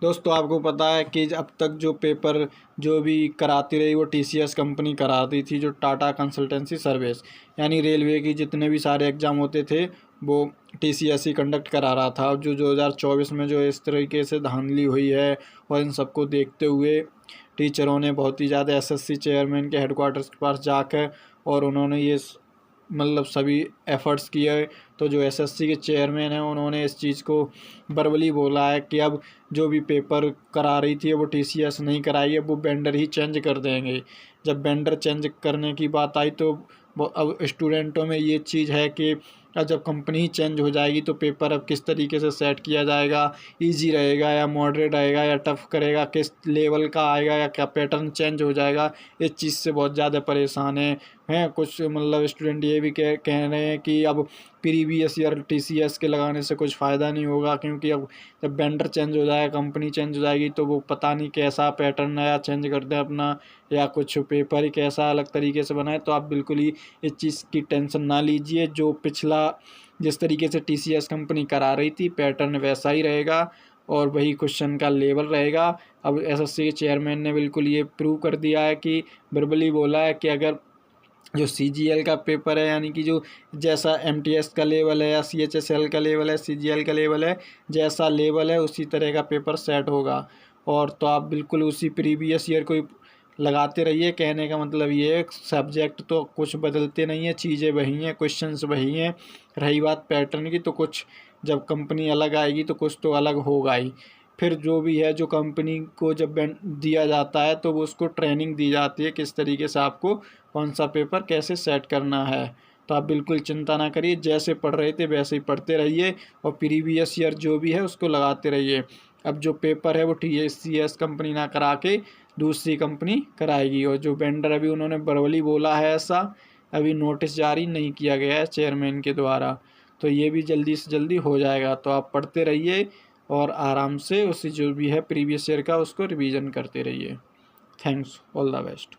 दोस्तों आपको पता है कि अब तक जो पेपर जो भी कराती रही वो टीसीएस कंपनी कराती थी, जो टाटा कंसल्टेंसी सर्विस, यानी रेलवे की जितने भी सारे एग्ज़ाम होते थे वो टीसीएस ही कंडक्ट करा रहा था। जो 2024 में जो इस तरीके से धांधली हुई है और इन सबको देखते हुए टीचरों ने बहुत ही ज़्यादा एसएससी चेयरमैन के हेडक्वार्टर्स के पास जाकर और उन्होंने ये मतलब सभी एफ़र्ट्स किए। तो जो एसएससी के चेयरमैन हैं उन्होंने इस चीज़ को वर्बली बोला है कि अब जो भी पेपर करा रही थी वो टीसीएस नहीं कराई है, वो वेंडर ही चेंज कर देंगे। जब वेंडर चेंज करने की बात आई तो अब स्टूडेंटों में ये चीज़ है कि जब कंपनी ही चेंज हो जाएगी तो पेपर अब किस तरीके से सेट किया जाएगा, इजी रहेगा या मॉडरेट रहेगा या टफ करेगा, किस लेवल का आएगा या क्या पैटर्न चेंज हो जाएगा, इस चीज़ से बहुत ज़्यादा परेशान हैं कुछ मतलब स्टूडेंट ये भी कह रहे हैं कि अब प्रीवियस ईयर टीसीएस के लगाने से कुछ फ़ायदा नहीं होगा, क्योंकि अब जब वेंडर चेंज हो जाएगा, कंपनी चेंज हो जाएगी तो वो पता नहीं कैसा पैटर्न नया चेंज कर दें अपना, या कुछ पेपर ही कैसा अलग तरीके से बनाए। तो आप बिल्कुल ही इस चीज़ की टेंशन ना लीजिए। जो पिछला जिस तरीके से टीसीएस कंपनी करा रही थी पैटर्न वैसा ही रहेगा और वही क्वेश्चन का लेवल रहेगा। अब एसएससी के चेयरमैन ने बिल्कुल ये प्रूव कर दिया है कि वर्बली बोला है कि अगर जो सीजीएल का पेपर है, यानी कि जो जैसा एमटीएस का लेवल है या सीएचएसएल का लेवल है, सीजीएल का लेवल है, जैसा लेवल है उसी तरह का पेपर सेट होगा। और तो आप बिल्कुल उसी प्रीवियस ईयर को लगाते रहिए। कहने का मतलब ये है सब्जेक्ट तो कुछ बदलते नहीं है, चीज़ें वही हैं, क्वेश्चंस वही हैं। रही बात पैटर्न की, तो कुछ जब कंपनी अलग आएगी तो कुछ तो अलग होगा ही। फिर जो भी है, जो कंपनी को जब दिया जाता है तो वो उसको ट्रेनिंग दी जाती है किस तरीके से आपको कौन सा पेपर कैसे सेट करना है। तो आप बिल्कुल चिंता ना करिए, जैसे पढ़ रहे थे वैसे ही पढ़ते रहिए और प्रीवियस ईयर जो भी है उसको लगाते रहिए। अब जो पेपर है वो टीसीएस कंपनी ना करा के दूसरी कंपनी कराएगी। और जो वेंडर अभी उन्होंने वर्बली बोला है ऐसा, अभी नोटिस जारी नहीं किया गया है चेयरमैन के द्वारा, तो ये भी जल्दी से जल्दी हो जाएगा। तो आप पढ़ते रहिए और आराम से उसी जो भी है प्रीवियस ईयर का उसको रिवीजन करते रहिए। Thanks, all the best.